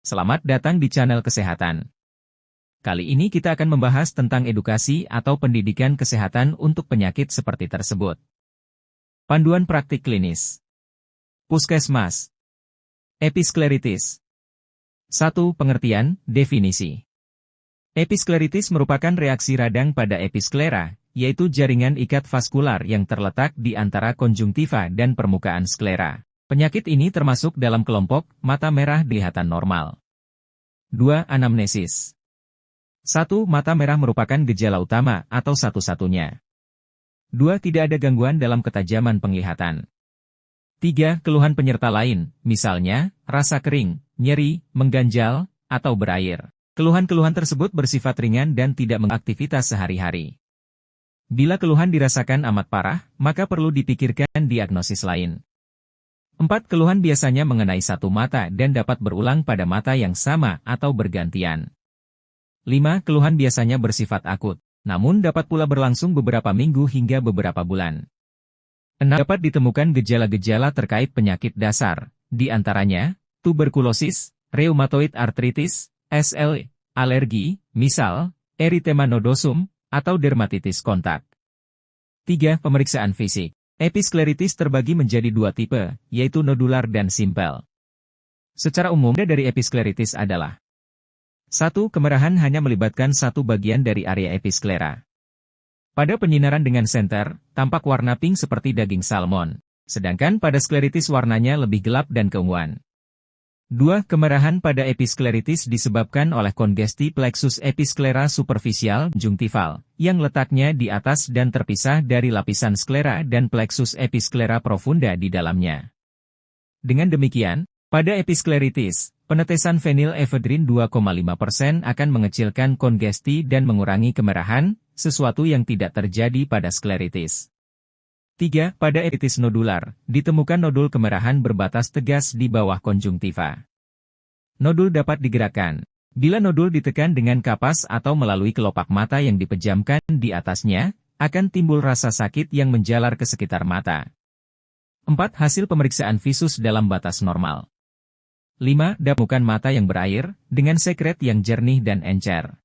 Selamat datang di channel kesehatan. Kali ini kita akan membahas tentang edukasi atau pendidikan kesehatan untuk penyakit seperti tersebut. Panduan praktik klinis. Puskesmas. Episkleritis. 1. Pengertian, definisi. Episkleritis merupakan reaksi radang pada episklera, yaitu jaringan ikat vaskular yang terletak di antara konjungtiva dan permukaan sklera. Penyakit ini termasuk dalam kelompok mata merah kelihatan normal. 2. Anamnesis. 1. Mata merah merupakan gejala utama atau satu-satunya. 2. Tidak ada gangguan dalam ketajaman penglihatan. 3. Keluhan penyerta lain, misalnya, rasa kering, nyeri, mengganjal, atau berair. Keluhan-keluhan tersebut bersifat ringan dan tidak mengaktivitas sehari-hari. Bila keluhan dirasakan amat parah, maka perlu dipikirkan diagnosis lain. 4. Keluhan biasanya mengenai satu mata dan dapat berulang pada mata yang sama atau bergantian. 5. Keluhan biasanya bersifat akut, namun dapat pula berlangsung beberapa minggu hingga beberapa bulan. 6. Dapat ditemukan gejala-gejala terkait penyakit dasar, di antaranya, tuberkulosis, rheumatoid arthritis, SLE, alergi, misal, erythema nodosum, atau dermatitis kontak. 3. Pemeriksaan fisik. Episkleritis terbagi menjadi dua tipe, yaitu nodular dan simpel. Secara umum, dari episkleritis adalah 1. Kemerahan hanya melibatkan satu bagian dari area episklera. Pada penyinaran dengan senter, tampak warna pink seperti daging salmon, sedangkan pada skleritis warnanya lebih gelap dan keunguan. 2. Kemerahan pada episkleritis disebabkan oleh kongesti plexus episklera superficial conjunctival, yang letaknya di atas dan terpisah dari lapisan sklera dan plexus episklera profunda di dalamnya. Dengan demikian, pada episkleritis, penetesan fenilefedrin 2,5% akan mengecilkan kongesti dan mengurangi kemerahan, sesuatu yang tidak terjadi pada skleritis. 3. Pada epitis nodular, ditemukan nodul kemerahan berbatas tegas di bawah konjungtiva. Nodul dapat digerakkan. Bila nodul ditekan dengan kapas atau melalui kelopak mata yang dipejamkan di atasnya, akan timbul rasa sakit yang menjalar ke sekitar mata. 4. Hasil pemeriksaan visus dalam batas normal. 5. Ditemukan mata yang berair, dengan sekret yang jernih dan encer.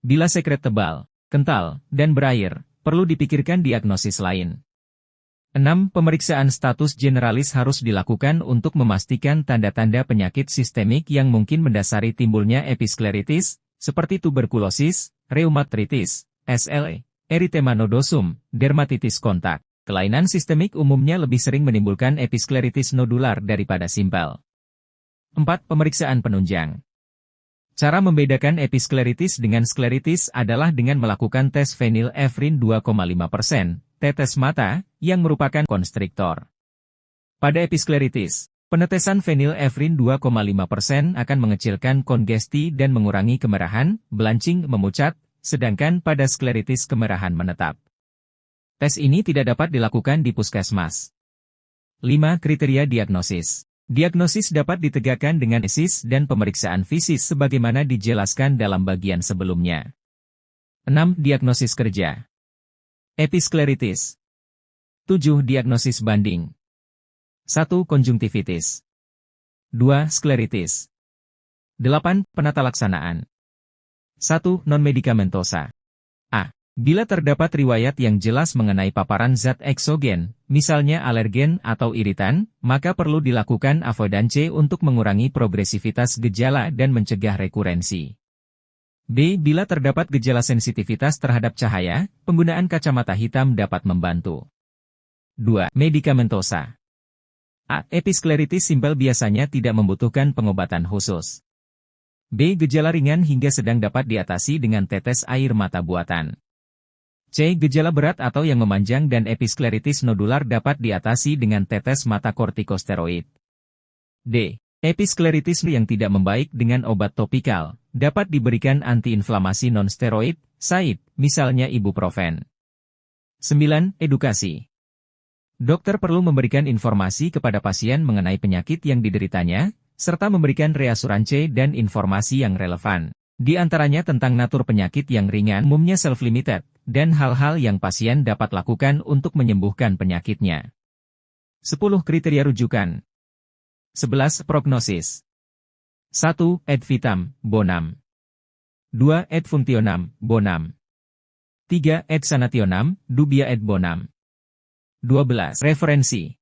Bila sekret tebal, kental, dan berair, perlu dipikirkan diagnosis lain. 6. Pemeriksaan status generalis harus dilakukan untuk memastikan tanda-tanda penyakit sistemik yang mungkin mendasari timbulnya episkleritis, seperti tuberkulosis, rheumatritis, SLE, erythema nodosum, dermatitis kontak. Kelainan sistemik umumnya lebih sering menimbulkan episkleritis nodular daripada simpel. 4. Pemeriksaan penunjang. Cara membedakan episkleritis dengan skleritis adalah dengan melakukan tes fenilefrin 2,5%. Tetes mata, yang merupakan konstriktor. Pada episkleritis, penetesan fenilefrin 2,5% akan mengecilkan kongesti dan mengurangi kemerahan, blanching memucat, sedangkan pada skleritis kemerahan menetap. Tes ini tidak dapat dilakukan di puskesmas. 5. Kriteria diagnosis. Diagnosis dapat ditegakkan dengan anamnesis dan pemeriksaan fisik sebagaimana dijelaskan dalam bagian sebelumnya. 6. Diagnosis kerja. Episkleritis. 7. Diagnosis banding. 1. Konjungtivitis. 2. Skleritis. 8. Penata laksanaan. 1. Non-medikamentosa. A. Bila terdapat riwayat yang jelas mengenai paparan zat eksogen, misalnya alergen atau iritan, maka perlu dilakukan avoidance untuk mengurangi progresivitas gejala dan mencegah rekurensi. B. Bila terdapat gejala sensitivitas terhadap cahaya, penggunaan kacamata hitam dapat membantu. 2. Medikamentosa. A. Episkleritis simpel biasanya tidak membutuhkan pengobatan khusus. B. Gejala ringan hingga sedang dapat diatasi dengan tetes air mata buatan. C. Gejala berat atau yang memanjang dan episkleritis nodular dapat diatasi dengan tetes mata kortikosteroid. D. Episkleritis yang tidak membaik dengan obat topikal, dapat diberikan antiinflamasi non-steroid, SAID, misalnya ibuprofen. 9. Edukasi. Dokter perlu memberikan informasi kepada pasien mengenai penyakit yang dideritanya, serta memberikan reasuransi dan informasi yang relevan. Di antaranya tentang natur penyakit yang ringan, umumnya self-limited, dan hal-hal yang pasien dapat lakukan untuk menyembuhkan penyakitnya. 10. Kriteria rujukan. 11. Prognosis. 1. Et vitam, bonam. 2. Et functionam, bonam. 3. Et sanationam, dubia et bonam. 12. Referensi.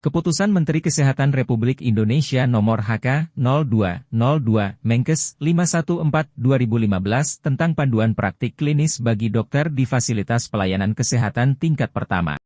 Keputusan Menteri Kesehatan Republik Indonesia Nomor HK 0202 Menkes 514/2015 tentang panduan praktik klinis bagi dokter di fasilitas pelayanan kesehatan tingkat pertama.